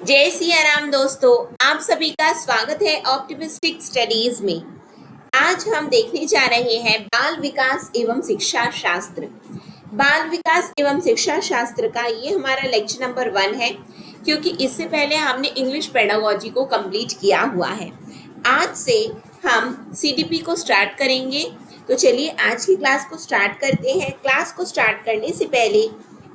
जय सिया राम दोस्तों, आप सभी का स्वागत है ऑप्टिमिस्टिक स्टडीज में। आज हम देखने जा रहे हैं बाल विकास एवं शिक्षा शास्त्र। बाल विकास एवं शिक्षा शास्त्र का ये हमारा लेक्चर नंबर 1 है, क्योंकि इससे पहले हमने इंग्लिश पेडागोजी को कंप्लीट किया हुआ है। आज से हम सीडीपी को स्टार्ट करेंगे। तो चलिए आज की क्लास को स्टार्ट करते हैं। क्लास को स्टार्ट करने से पहले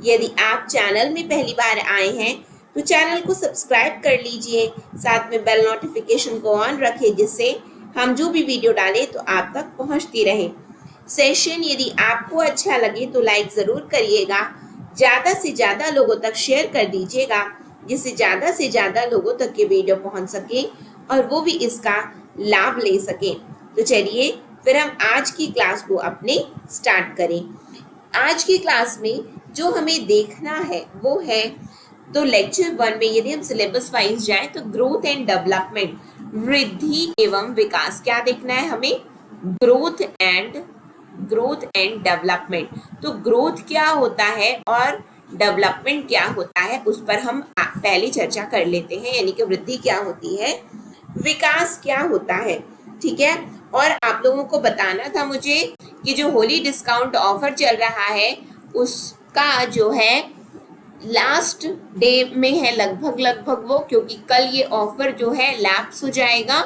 यदि आप चैनल में पहली बार आए हैं तो चैनल को सब्सक्राइब कर लीजिए, साथ में बेल नोटिफिकेशन को ऑन रखें, जिससे हम जो भी वीडियो डालें तो आप तक पहुंचती रहे। सेशन यदि आपको अच्छा लगे तो लाइक ज़रूर करिएगा, ज़्यादा से ज़्यादा लोगों तक शेयर कर दीजिएगा, जिससे ज़्यादा से ज़्यादा लोगों तक ये वीडियो पहुंच सके और वो भी इसका लाभ ले सकें। तो चलिए फिर हम आज की क्लास को अपने स्टार्ट करें। आज की क्लास में जो हमें देखना है वो है, तो लेक्चर 1 में यदि हम सिलेबस वाइज जाएं तो ग्रोथ एंड डेवलपमेंट, वृद्धि एवं विकास, क्या देखना है हमें? Growth and development. तो ग्रोथ क्या होता है और डेवलपमेंट क्या होता है उस पर हम पहले चर्चा कर लेते हैं, यानी कि वृद्धि क्या होती है, विकास क्या होता है। ठीक है। और आप लोगों को बताना था मुझे कि जो होली डिस्काउंट ऑफर चल रहा है उसका जो है लास्ट डे में है लगभग वो, क्योंकि कल ये ऑफर जो है लैप्स हो जाएगा।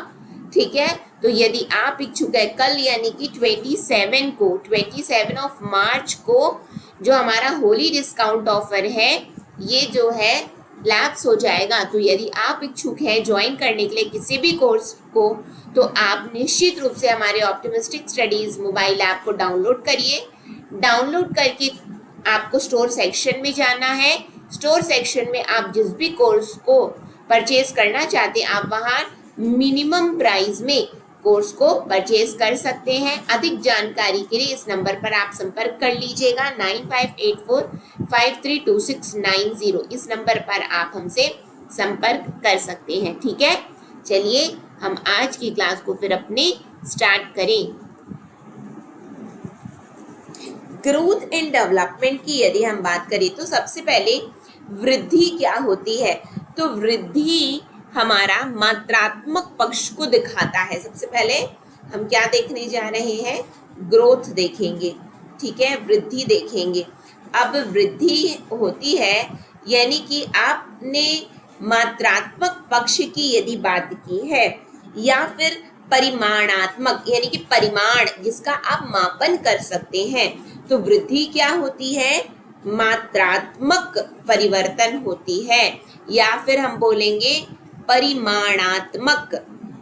ठीक है। तो यदि आप इच्छुक है, कल यानी कि 27 ऑफ मार्च को जो हमारा होली डिस्काउंट ऑफर है ये जो है लैप्स हो जाएगा। तो यदि आप इच्छुक हैं ज्वाइन करने के लिए किसी भी कोर्स को, तो आप निश्चित रूप से हमारे ऑप्टिमिस्टिक स्टडीज मोबाइल ऐप को डाउनलोड करिए। डाउनलोड करके आपको स्टोर सेक्शन में जाना है। स्टोर सेक्शन में आप जिस भी कोर्स को परचेज करना चाहते हैं आप वहाँ मिनिमम प्राइस में कोर्स को परचेज कर सकते हैं। अधिक जानकारी के लिए इस नंबर पर आप संपर्क कर लीजिएगा 9584532690। इस नंबर पर आप हमसे संपर्क कर सकते हैं। ठीक है। चलिए हम आज की क्लास को फिर अपने स्टार्ट करें। ग्रोथ एंड डेवलपमेंट की यदि हम बात करें तो सबसे पहले वृद्धि क्या होती है। तो वृद्धि हमारा मात्रात्मक पक्ष को दिखाता है। सबसे पहले हम क्या देखने जा रहे हैं? ग्रोथ देखेंगे। ठीक है, वृद्धि देखेंगे। अब वृद्धि होती है यानी कि आपने मात्रात्मक पक्ष की यदि बात की है, या फिर परिमाणात्मक यानी कि परिमाण जिसका आप मापन कर सकते हैं। तो वृद्धि क्या होती है? मात्रात्मक परिवर्तन होती है, या फिर हम बोलेंगे परिमाणात्मक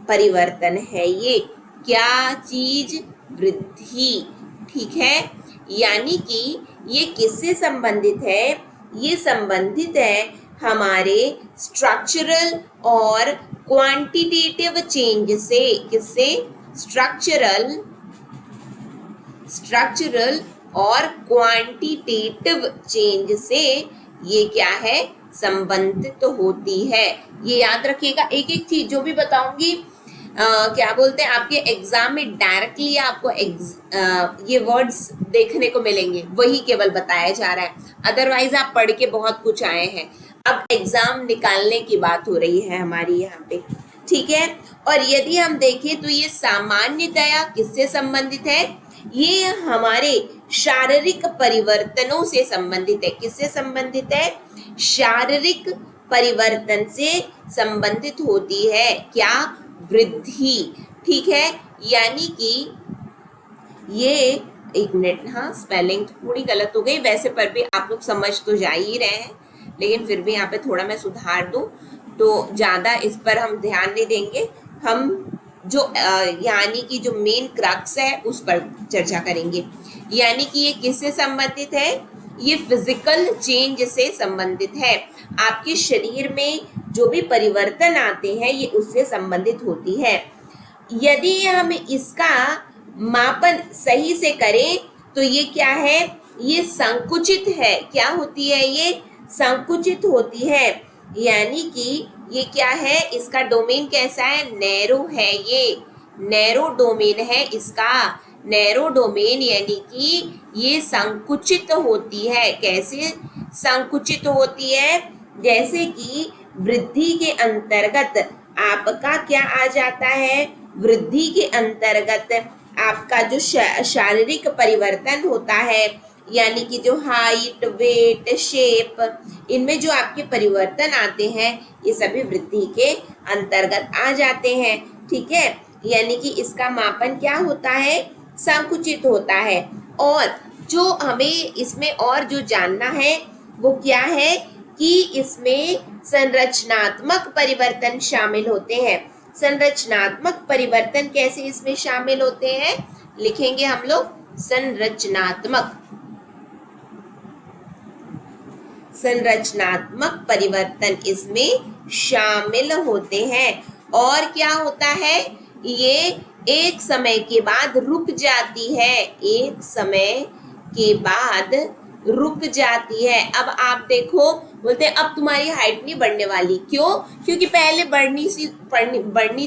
परिवर्तन है ये क्या चीज? वृद्धि। ठीक है। यानी कि ये किससे संबंधित है? ये संबंधित है हमारे स्ट्रक्चरल और क्वांटिटेटिव चेंज से। किससे? स्ट्रक्चरल और क्वांटिटेटिव चेंज से ये क्या है? संबंधित होती है। ये याद रखिएगा। एक एक चीज जो भी बताऊंगी क्या बोलते हैं, आपके एग्जाम में डायरेक्टली आपको ये वर्ड्स देखने को मिलेंगे, वही केवल बताया जा रहा है। अदरवाइज आप पढ़ के बहुत कुछ आए हैं। अब एग्जाम निकालने की बात हो रही है हमारी यहाँ पे। ठीक है। और यदि हम देखें तो ये सामान्यतया किससे संबंधित है? ये हमारे शारीरिक परिवर्तनों से संबंधित है। किससे संबंधित है? शारीरिक परिवर्तन से संबंधित होती है क्या? वृद्धि। ठीक है। यानी कि ये एक मिनट, हाँ स्पेलिंग थोड़ी गलत हो गई वैसे, पर भी आप लोग समझ तो जा ही रहे हैं, लेकिन फिर भी यहाँ पे थोड़ा मैं सुधार दूं तो ज़्यादा इस पर हम ध्यान नहीं देंगे। हम जो यानी कि जो मेन क्रक्स है उस पर चर्चा करेंगे। यानी कि ये किससे संबंधित है? ये फिजिकल चेंज से संबंधित है। आपके शरीर में जो भी परिवर्तन आते हैं ये उससे संबंधित होती है। यदि हम इसका मापन सही से करें तो ये क्या है? ये संकुचित है। क्या होती है? ये संकुचित होती है। यानी कि ये क्या है? इसका डोमेन कैसा है? नैरो है। ये नैरो डोमेन है इसका। नैरो डोमेन यानी कि ये संकुचित होती है। कैसे संकुचित होती है? जैसे कि वृद्धि के अंतर्गत आपका क्या आ जाता है, वृद्धि के अंतर्गत आपका जो शारीरिक परिवर्तन होता है, यानी कि जो हाइट, वेट, शेप, इनमें जो आपके परिवर्तन आते हैं ये सभी वृद्धि के अंतर्गत आ जाते हैं। ठीक है, यानी कि इसका मापन क्या होता है, संकुचित होता है। और जो हमें इसमें और जो जानना है वो क्या है कि इसमें संरचनात्मक परिवर्तन शामिल होते हैं। संरचनात्मक परिवर्तन कैसे इसमें शामिल होते हैं, लिखेंगे हम लोग संरचनात्मक परिवर्तन इसमें शामिल होते हैं। और क्या होता है, ये एक समय के बाद रुक जाती है, एक समय के बाद रुक जाती है। अब आप देखो, बोलते हैं अब तुम्हारी हाइट नहीं बढ़ने वाली, क्यों, क्योंकि पहले बढ़नी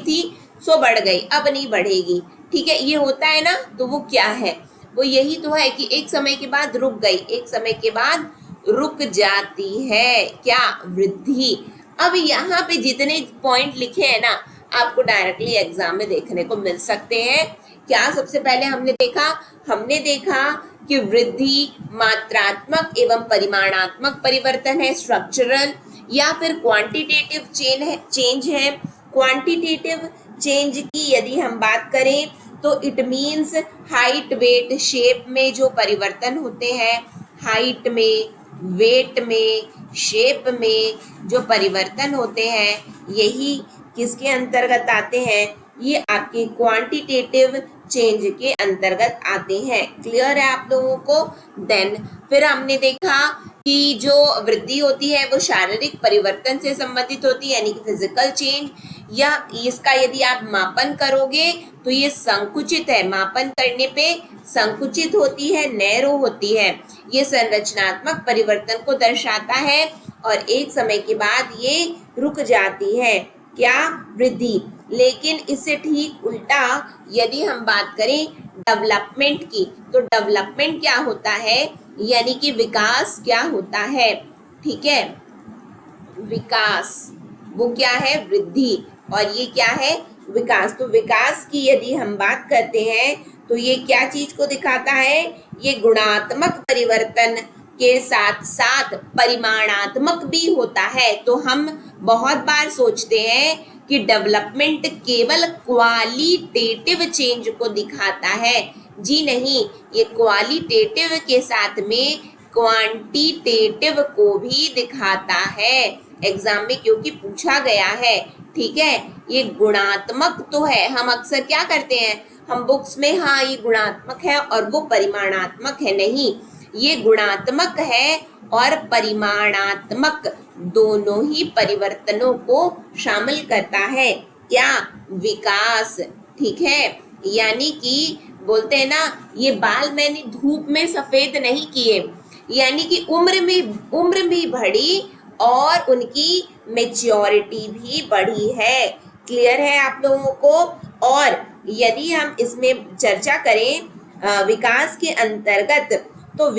थी सो बढ़ गई, अब नहीं बढ़ेगी। ठीक है, ये होता है ना, तो वो क्या है, वो यही तो है कि एक समय के बाद रुक गई, एक समय के बाद रुक जाती है क्या, वृद्धि। अब यहाँ पे जितने पॉइंट लिखे हैं ना, आपको डायरेक्टली एग्जाम में देखने को मिल सकते हैं। क्या सबसे पहले हमने देखा कि वृद्धि मात्रात्मक एवं परिमाणात्मक परिवर्तन है, स्ट्रक्चरल, या फिर क्वांटिटेटिव चेंज है। क्वांटिटेटिव चेंज की यदि हम बात करें तो it means height, weight, shape में जो परिवर्तन होते हैं, हाइट में, वेट में, शेप में जो परिवर्तन होते हैं, यही किसके अंतर्गत आते हैं, ये आपके क्वांटिटेटिव चेंज के अंतर्गत आते हैं। क्लियर है आप लोगों को। देन फिर हमने देखा कि जो वृद्धि होती है वो शारीरिक परिवर्तन से संबंधित होती है, यानी कि फिजिकल चेंज, या इसका यदि आप मापन करोगे तो ये संकुचित है, मापन करने पे संकुचित होती है, नैरो होती है। ये संरचनात्मक परिवर्तन को दर्शाता है और एक समय के बाद ये रुक जाती है, क्या, वृद्धि। लेकिन इससे ठीक उल्टा यदि हम बात करें डेवलपमेंट की, तो डेवलपमेंट क्या होता है, यानी कि विकास क्या होता है। ठीक है, विकास वो क्या है, वृद्धि, और ये क्या है, विकास। तो विकास की यदि हम बात करते हैं तो ये क्या चीज को दिखाता है, ये गुणात्मक परिवर्तन के साथ साथ परिमाणात्मक भी होता है। तो हम बहुत बार सोचते हैं कि डेवलपमेंट केवल क्वालिटेटिव चेंज को दिखाता है, जी नहीं, ये क्वालिटेटिव के साथ में क्वांटिटेटिव को भी दिखाता है एग्जाम में, क्योंकि पूछा गया है। ठीक है, ये गुणात्मक तो है, हम अक्सर क्या करते हैं, हम बुक्स में हाँ ये गुणात्मक है और वो परिमाणात्मक है, नहीं, ये गुणात्मक है और परिमाणात्मक दोनों ही परिवर्तनों को शामिल करता है, क्या, विकास। ठीक है, यानी कि बोलते हैं ना, ये बाल मैंने धूप में सफेद नहीं किए, यानी कि उम्र भी बढ़ी और उनकी मेच्योरिटी भी बढ़ी है। क्लियर है आप लोगों को। और यदि हम इसमें चर्चा करें विकास के अंतर्गत, तो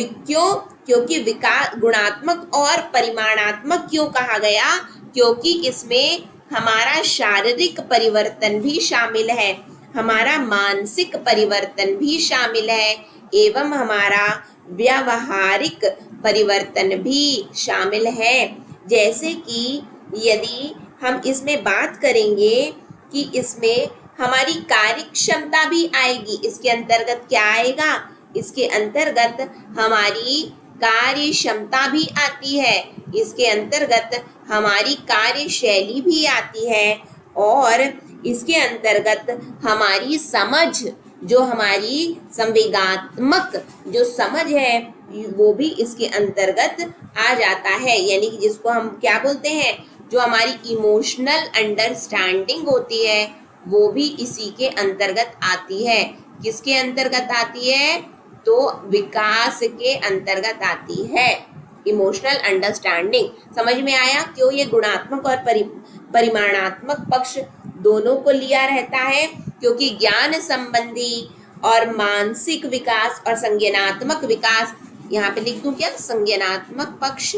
क्योंकि विकास गुणात्मक और परिमाणात्मक क्यों कहा गया, क्योंकि इसमें हमारा शारीरिक परिवर्तन भी शामिल है, हमारा मानसिक परिवर्तन भी शामिल है, एवं हमारा व्यावहारिक परिवर्तन भी शामिल है। जैसे कि यदि हम इसमें बात करेंगे कि इसमें हमारी कार्य क्षमता भी आएगी, इसके अंतर्गत क्या आएगा, इसके अंतर्गत हमारी कार्य क्षमता भी आती है, इसके अंतर्गत हमारी कार्यशैली भी आती है, और इसके अंतर्गत हमारी समझ, जो हमारी संवेगात्मक जो समझ है वो भी इसके अंतर्गत आ जाता है, यानी कि जिसको हम क्या बोलते हैं, जो हमारी इमोशनल अंडरस्टैंडिंग होती है वो भी इसी के अंतर्गत आती है। किसके अंतर्गत आती है, तो विकास के अंतर्गत आती है, इमोशनल अंडरस्टैंडिंग। समझ में आया क्यों ये गुणात्मक और परिमाणात्मक पक्ष दोनों को लिया रहता है, क्योंकि ज्ञान संबंधी और मानसिक विकास और संज्ञानात्मक विकास, यहाँ पे लिख दूं क्या, संज्ञानात्मक पक्ष,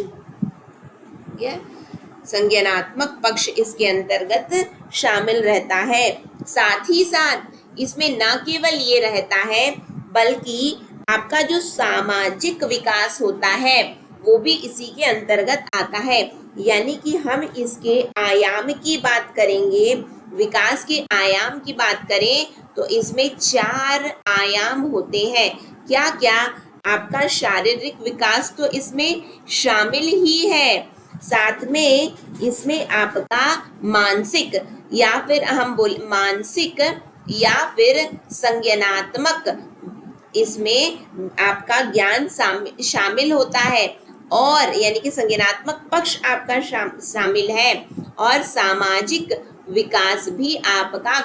संज्ञानात्मक पक्ष इसके अंतर्गत शामिल रहता है। साथ ही साथ इसमें न केवल ये रहता है बल्कि आपका जो सामाजिक विकास होता है वो भी इसी के अंतर्गत आता है। यानी कि हम इसके आयाम की बात करेंगे, विकास के आयाम की बात करें तो इसमें 4 आयाम होते हैं। क्या क्या? आपका शारीरिक विकास तो इसमें शामिल ही है, साथ में इसमें आपका मानसिक या फिर हम बोल मानसिक या फिर संज्ञानात्मक, इसमें आपका ज्ञान शामिल होता है और यानी कि संज्ञानात्मक पक्ष आपका शामिल है और सामाजिक विकास भी आपका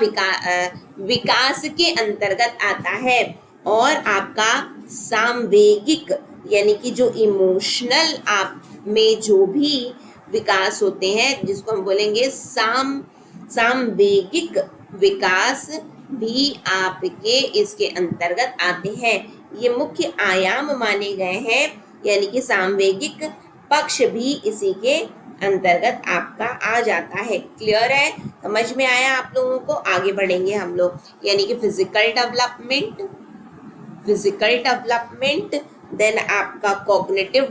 विकास के अंतर्गत आता है और आपका सामवेगिक यानी कि जो इमोशनल आप में जो भी विकास होते हैं जिसको हम बोलेंगे सामवेगिक विकास भी आपके इसके अंतर्गत आते हैं। ये मुख्य आयाम माने गए हैं, यानी कि सामवेगिक पक्ष भी इसी के अंतर्गत आपका आ जाता है। क्लियर है? समझ में आया आप लोगों को? आगे बढ़ेंगे हम लोग, यानी कि फिजिकल डेवलपमेंट, देन आपका कॉग्निटिव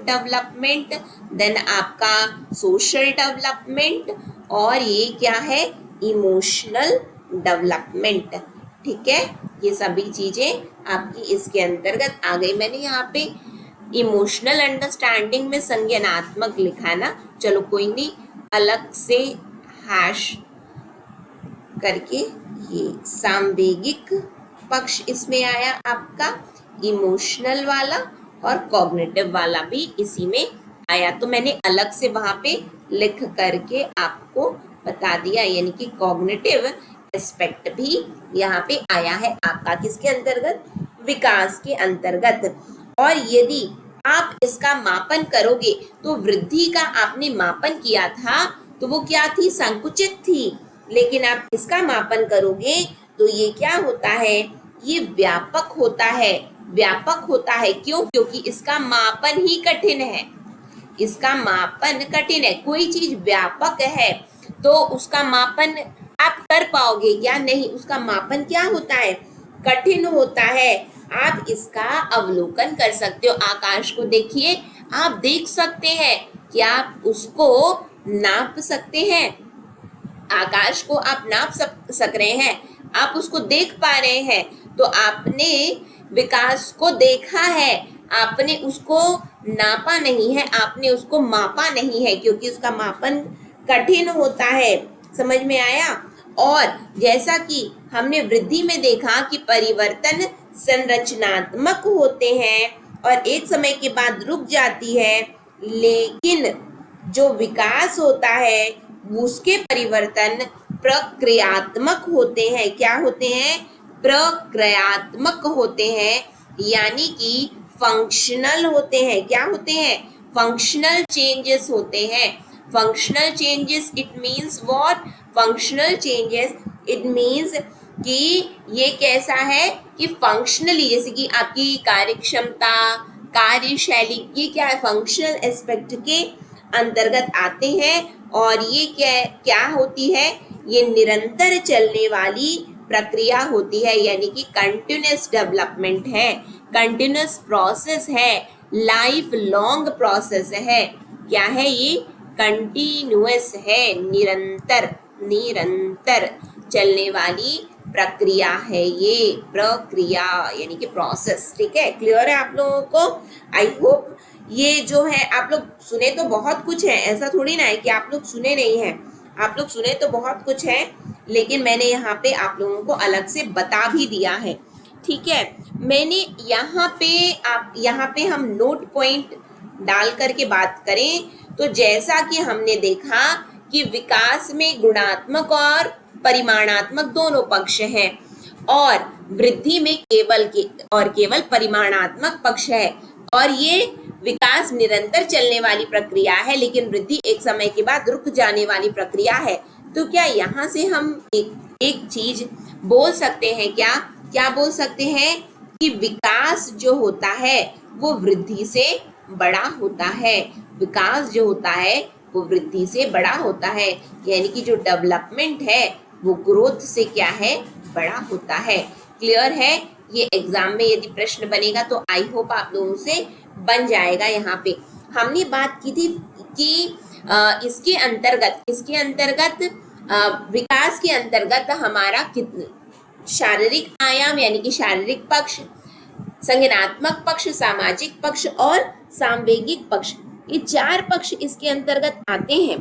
डेवलपमेंट, देन आपका सोशल डेवलपमेंट और ये क्या है? Emotional development. ठीक है, ये सभी चीजें आपकी इसके अंतर्गत आ गई। मैंने यहाँ पे इमोशनल अंडरस्टैंडिंग में संज्ञानात्मक लिखा ना, चलो कोई नहीं, अलग से हैश करके ये सामवेगिक पक्ष इसमें आया आपका, इमोशनल वाला और कॉग्निटिव वाला भी इसी में आया। तो मैंने अलग से वहां पे लिख करके आपको बता दिया, यानी कि कॉग्निटिव एस्पेक्ट भी यहाँ पे आया है आपका किसके अंतर्गत? विकास के अंतर्गत। और यदि आप इसका मापन करोगे तो वृद्धि का आपने मापन किया था तो वो क्या थी? संकुचित थी। लेकिन आप इसका मापन करोगे तो ये क्या होता है? ये व्यापक होता है। व्यापक होता है क्यों? क्योंकि इसका मापन ही कठिन है। इसका मापन कठिन है। कोई चीज व्यापक है तो उसका मापन आप कर पाओगे क्या? नहीं, उसका मापन क्या होता है? कठिन होता है। आप इसका अवलोकन कर सकते हो। आकाश को देखिए, आप देख सकते हैं, क्या आप उसको नाप सकते हैं? आकाश को आप नाप सक रहे हैं, आप उसको देख पा रहे हैं, तो आपने विकास को देखा है, आपने उसको नापा नहीं है, आपने उसको मापा नहीं है, क्योंकि उसका मापन कठिन होता है। समझ में आया? और जैसा कि हमने वृद्धि में देखा कि परिवर्तन संरचनात्मक होते हैं और एक समय के बाद रुक जाती है, लेकिन जो विकास होता है उसके परिवर्तन प्रक्रियात्मक होते हैं। क्या होते हैं? प्रक्रियात्मक होते हैं, यानी कि फंक्शनल होते हैं। क्या होते हैं? फंक्शनल चेंजेस होते हैं। Functional changes it means what? Functional changes it means कि ये कैसा है कि फंक्शनली, जैसे कि आपकी कार्य क्षमता, कार्यशैली, ये क्या है? फंक्शनल एस्पेक्ट के अंतर्गत आते हैं। और ये क्या होती है? ये निरंतर चलने वाली प्रक्रिया होती है, यानी कि कंटिन्यूअस डेवलपमेंट है, कंटिन्यूअस प्रोसेस है, लाइफ लॉन्ग प्रोसेस है। क्या है ये? कंटिन्यूअस है, निरंतर चलने वाली प्रक्रिया है ये, प्रक्रिया यानी कि प्रोसेस। ठीक है, क्लियर है आप लोगों को? आई होप ये जो है आप लोग सुने तो बहुत कुछ है, ऐसा थोड़ी ना है कि आप लोग सुने नहीं हैं, आप लोग सुने तो बहुत कुछ है, लेकिन मैंने यहाँ पे आप लोगों को अलग से बता भी दिया है। ठीक है, मैंने यहाँ पे हम नोट पॉइंट डाल करके बात करें तो जैसा कि हमने देखा कि विकास में गुणात्मक और परिमाणात्मक दोनों पक्ष हैं और वृद्धि में केवल परिमाणात्मक पक्ष है, और ये विकास निरंतर चलने वाली प्रक्रिया है, लेकिन वृद्धि एक समय के बाद रुक जाने वाली प्रक्रिया है। तो क्या यहाँ से हम एक चीज बोल सकते हैं? क्या बोल सकते हैं कि विकास जो होता है वो वृद्धि से बड़ा होता है। विकास जो होता है वो वृद्धि से बड़ा होता है, यानी कि जो डेवलपमेंट है वो ग्रोथ से क्या है, बड़ा होता है। क्लियर है? ये एग्जाम में यदि प्रश्न बनेगा तो आई होप आप लोगों से बन जाएगा। यहाँ पे हमने बात की थी कि इसके अंतर्गत विकास के अंतर्गत हमारा शारीरिक आयाम यानी कि शारीरिक पक्ष, संज्ञानात्मक पक्ष, सामाजिक पक्ष और सांवेगिक पक्ष, ये 4 पक्ष इसके अंतर्गत आते हैं।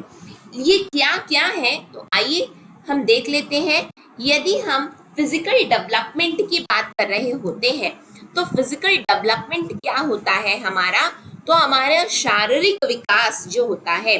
ये क्या क्या है तो आइए हम देख लेते हैं। यदि हम फिजिकल डेवलपमेंट की बात कर रहे होते हैं तो फिजिकल डेवलपमेंट क्या होता है हमारा, तो हमारा शारीरिक विकास जो होता है,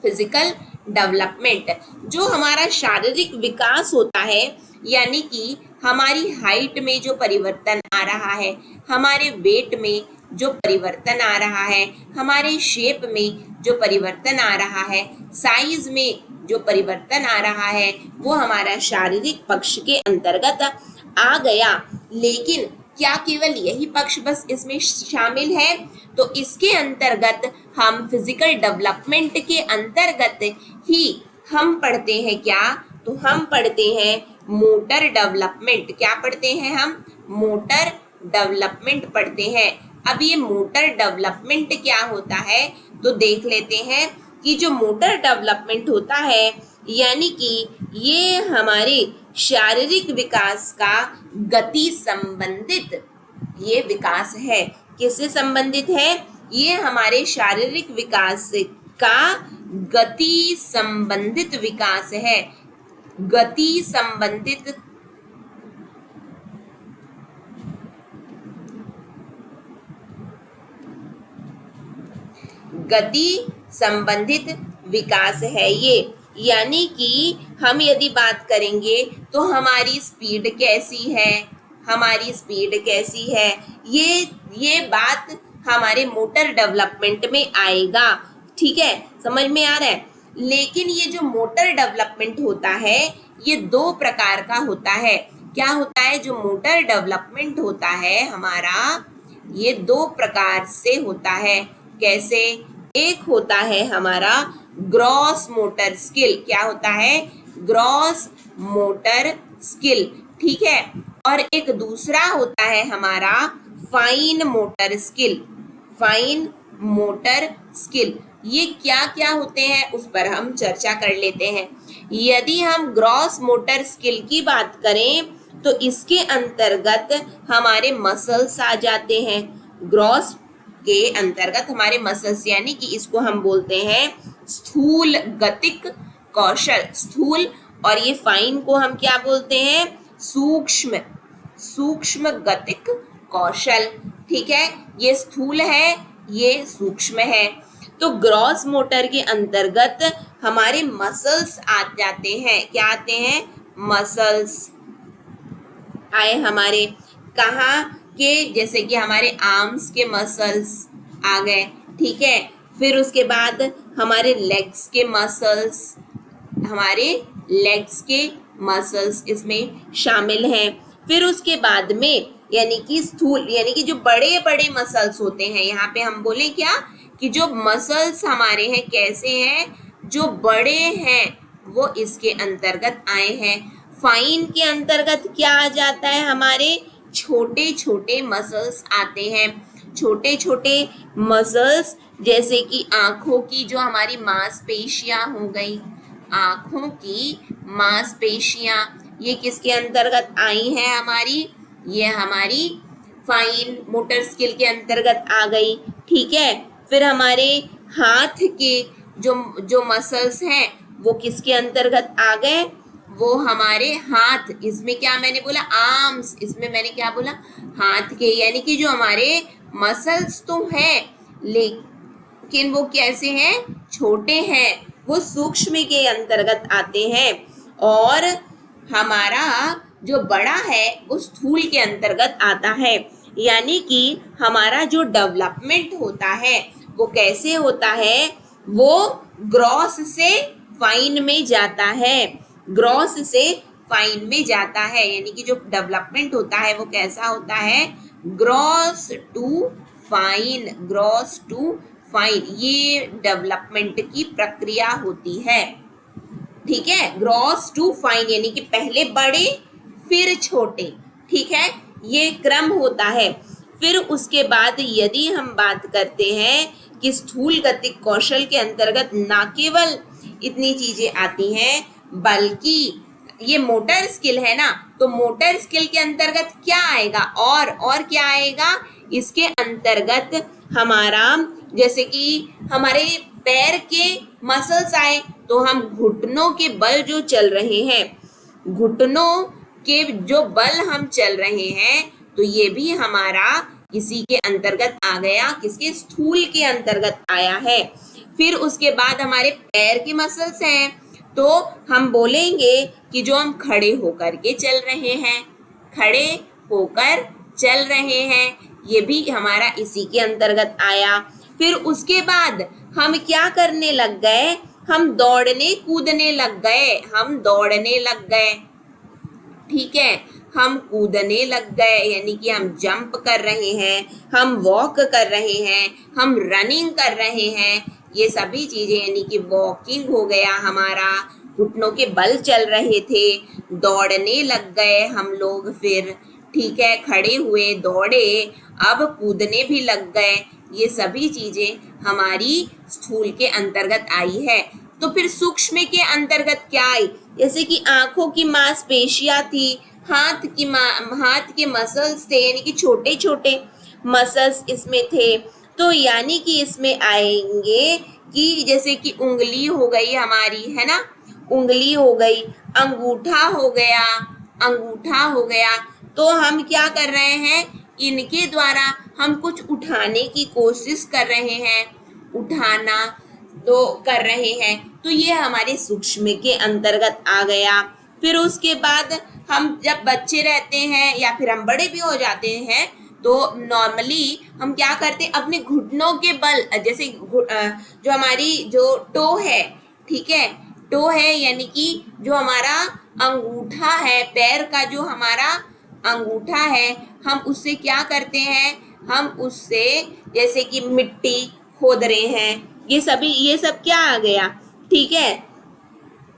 फिजिकल डेवलपमेंट जो हमारा शारीरिक विकास होता है, यानी कि हमारी हाइट में जो परिवर्तन आ रहा है, हमारे वेट में जो परिवर्तन आ रहा है, हमारे शेप में जो परिवर्तन आ रहा है, साइज में जो परिवर्तन आ रहा है, वो हमारा शारीरिक पक्ष के अंतर्गत आ गया। लेकिन क्या केवल यही पक्ष बस इसमें शामिल है, तो इसके अंतर्गत हम फिजिकल डेवलपमेंट के अंतर्गत ही हम पढ़ते हैं क्या, तो हम पढ़ते हैं मोटर डेवलपमेंट। क्या पढ़ते हैं हम? मोटर डेवलपमेंट पढ़ते हैं। अब ये मोटर डेवलपमेंट क्या होता है तो देख लेते हैं कि जो मोटर डेवलपमेंट होता है यानी कि ये हमारे शारीरिक विकास का गति संबंधित ये विकास है। किससे संबंधित है? ये हमारे शारीरिक विकास का गति संबंधित विकास है। गति संबंधित विकास है ये। यानी कि हम यदि बात करेंगे तो हमारी स्पीड कैसी है, हमारी स्पीड कैसी है, ये बात हमारे मोटर डेवलपमेंट में आएगा। ठीक है, समझ में आ रहा है? लेकिन ये जो मोटर डेवलपमेंट होता है ये 2 प्रकार का होता है। क्या होता है? जो मोटर डेवलपमेंट होता है हमारा, ये 2 प्रकार से होता है। कैसे? एक होता है हमारा ग्रॉस मोटर स्किल। क्या होता है? Gross motor skill. ठीक है, और एक दूसरा होता है हमारा fine motor skill. Fine motor skill ये क्या क्या होते हैं उस पर हम चर्चा कर लेते हैं। यदि हम ग्रॉस मोटर स्किल की बात करें तो इसके अंतर्गत हमारे मसल्स आ जाते हैं। ग्रॉस के अंतर्गत हमारे मसल्स यानी कि इसको हम बोलते हैं स्थूल गतिक कौशल, स्थूल, और ये फाइन को हम क्या बोलते हैं? सूक्ष्म गतिक कौशल। ठीक है, ये स्थूल है, ये सूक्ष्म है। तो ग्रॉस मोटर के अंतर्गत हमारे मसल्स आ जाते हैं। क्या आते हैं? मसल्स आए हमारे। कहाँ के? जैसे कि हमारे आर्म्स के मसल्स आ गए। ठीक है, फिर उसके बाद हमारे लेग्स के मसल्स इसमें शामिल हैं। फिर उसके बाद में यानी कि स्थूल यानी कि जो बड़े बड़े मसल्स होते हैं, यहाँ पे हम बोले क्या कि जो मसल्स हमारे हैं कैसे हैं? जो बड़े हैं वो इसके अंतर्गत आए हैं। फाइन के अंतर्गत क्या आ जाता है? हमारे छोटे छोटे मसल्स आते हैं। छोटे छोटे मसल्स जैसे कि आँखों की जो हमारी मांसपेशियां हो गई, आँखों की मांसपेशियां, ये किसके अंतर्गत आई हैं हमारी? ये हमारी फाइन मोटर स्किल के अंतर्गत आ गई। ठीक है, फिर हमारे हाथ के जो मसल्स हैं वो किसके अंतर्गत आ गए? वो हमारे हाथ, इसमें क्या मैंने बोला? आर्म्स, इसमें मैंने क्या बोला? हाथ के, यानी कि जो हमारे मसल्स तो हैं लेकिन वो कैसे हैं? छोटे हैं, वो सूक्ष्म के अंतर्गत आते हैं। और हमारा जो बड़ा है वो स्थूल के अंतर्गत आता है। यानी कि हमारा जो डेवलपमेंट होता है वो कैसे होता है? वो ग्रॉस से फाइन में जाता है। ग्रॉस से फाइन में जाता है, यानी कि जो डेवलपमेंट होता है वो कैसा होता है? Gross to fine, gross to fine, ये डेवलपमेंट की प्रक्रिया होती है। ठीक है, ग्रॉस टू फाइन यानी कि पहले बड़े फिर छोटे, ठीक है, ये क्रम होता है। फिर उसके बाद यदि हम बात करते हैं कि स्थूल गतिक कौशल के अंतर्गत ना केवल इतनी चीजें आती हैं बल्कि ये मोटर स्किल है ना, तो मोटर स्किल के अंतर्गत क्या आएगा और क्या आएगा, इसके अंतर्गत हमारा जैसे कि हमारे पैर के मसल्स आए, तो हम घुटनों के बल जो चल रहे हैं, घुटनों के जो बल हम चल रहे हैं, तो ये भी हमारा इसी के अंतर्गत आ गया, किसके, स्थूल के अंतर्गत आया है। फिर उसके बाद हमारे पैर के मसल्स हैं, तो हम बोलेंगे कि जो हम खड़े होकर के चल रहे हैं, खड़े होकर चल रहे हैं, ये भी हमारा इसी के अंतर्गत आया। फिर उसके बाद हम क्या करने लग गए, हम दौड़ने कूदने लग गए, हम दौड़ने लग गए, ठीक है, हम कूदने लग गए यानी कि हम जंप कर रहे हैं, हम वॉक कर रहे हैं, हम रनिंग कर रहे हैं, ये सभी चीजें यानी कि वॉकिंग हो गया हमारा, घुटनों के बल चल रहे थे, दौड़ने लग गए हम लोग, फिर ठीक है, खड़े हुए, दौड़े, अब कूदने भी लग गए, ये सभी चीजें हमारी स्थूल के अंतर्गत आई है। तो फिर सूक्ष्म के अंतर्गत क्या आई, जैसे कि आंखों की मांसपेशियां थी, हाथ के मसल्स थे यानी कि छोटे छोटे मसल्स इसमें थे, तो यानी कि इसमें आएंगे कि जैसे कि उंगली हो गई हमारी, है ना, उंगली हो गई, अंगूठा हो गया, अंगूठा हो गया, तो हम क्या कर रहे हैं, इनके द्वारा हम कुछ उठाने की कोशिश कर रहे हैं, उठाना तो कर रहे हैं, तो ये हमारे सूक्ष्म के अंतर्गत आ गया। फिर उसके बाद हम जब बच्चे रहते हैं या फिर हम बड़े भी हो जाते हैं, तो नॉर्मली हम क्या करते हैं, अपने घुटनों के बल, जैसे जो हमारी जो टो है, ठीक है, टो है यानी कि जो हमारा अंगूठा है, पैर का जो हमारा अंगूठा है, हम उससे क्या करते हैं, हम उससे जैसे कि मिट्टी खोद रहे हैं, ये सब क्या आ गया, ठीक है,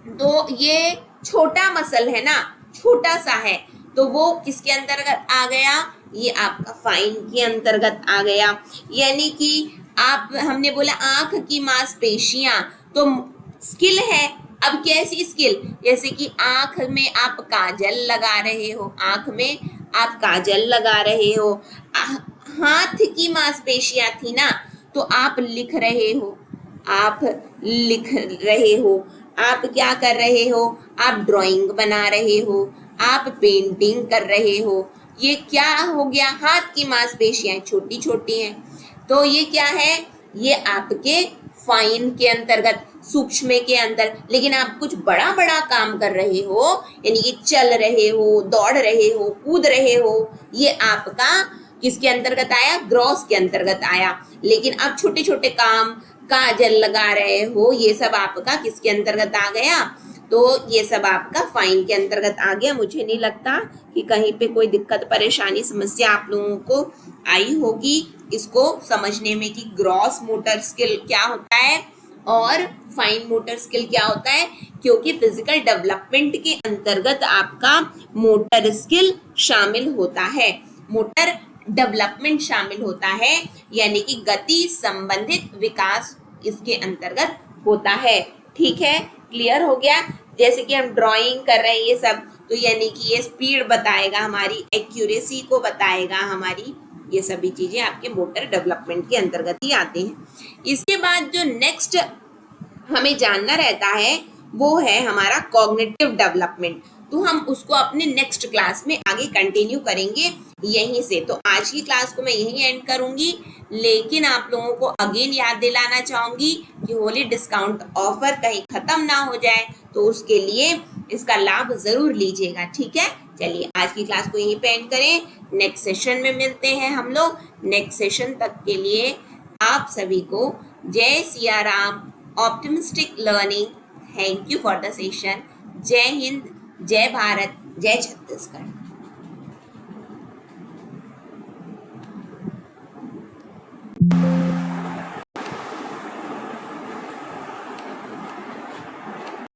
तो ये छोटा मसल है ना, छोटा सा है, तो वो किसके अंतर्गत आ गया, ये आपका फाइन के अंतर्गत आ गया। यानी कि आप, हमने बोला आंख की मांसपेशियां, तो स्किल है, अब कैसी स्किल, जैसे कि आंख में आप काजल लगा रहे हो, आंख में आप काजल लगा रहे हो, हाथ की मांसपेशियां थी ना, तो आप लिख रहे हो, आप लिख रहे हो, आप क्या कर रहे हो, आप ड्राइंग बना रहे हो, आप पेंटिंग कर रहे हो, ये क्या हो गया, हाथ की मांसपेशियां छोटी छोटी हैं, तो ये क्या है, ये आपके फाइन के अंतर्गत, सूक्ष्म के अंदर। लेकिन आप कुछ बड़ा बड़ा काम कर रहे हो, यानी कि चल रहे हो, दौड़ रहे हो, कूद रहे हो, ये आपका किसके अंतर्गत आया, ग्रॉस के अंतर्गत आया। लेकिन आप छोटे छोटे काम, काजल लगा रहे हो, ये सब आपका किसके अंतर्गत आ गया, तो ये सब आपका फाइन के अंतर्गत आ गया। मुझे नहीं लगता कि कहीं पे कोई दिक्कत परेशानी समस्या आप लोगों को आई होगी इसको समझने में कि ग्रॉस मोटर स्किल क्या होता है और फाइन मोटर स्किल क्या होता है, क्योंकि फिजिकल डेवलपमेंट के अंतर्गत आपका मोटर स्किल शामिल होता है, मोटर डेवलपमेंट शामिल होता है, यानी कि गति संबंधित विकास इसके अंतर्गत होता है। ठीक है, क्लियर हो गया। जैसे कि हम ड्राइंग कर रहे हैं ये सब, तो यानी कि ये स्पीड बताएगा, हमारी एक्यूरेसी को बताएगा, हमारी ये सभी चीजें आपके मोटर डेवलपमेंट के अंतर्गत ही आते हैं। इसके बाद जो नेक्स्ट हमें जानना रहता है वो है हमारा कॉग्निटिव डेवलपमेंट, तो हम उसको अपने नेक्स्ट क्लास में आगे कंटिन्यू करेंगे यहीं से। तो आज की क्लास को मैं यहीं एंड करूंगी, लेकिन आप लोगों को अगेन याद दिलाना चाहूंगी कि होली डिस्काउंट ऑफर कहीं खत्म ना हो जाए, तो उसके लिए इसका लाभ जरूर लीजिएगा। ठीक है, चलिए आज की क्लास को यहीं पे एंड करें, नेक्स्ट सेशन में मिलते हैं हम लोग। नेक्स्ट सेशन तक के लिए आप सभी को जय Siya Ram, optimistic learning, thank you for the session. जय हिंद, जय भारत, जय छत्तीसगढ़।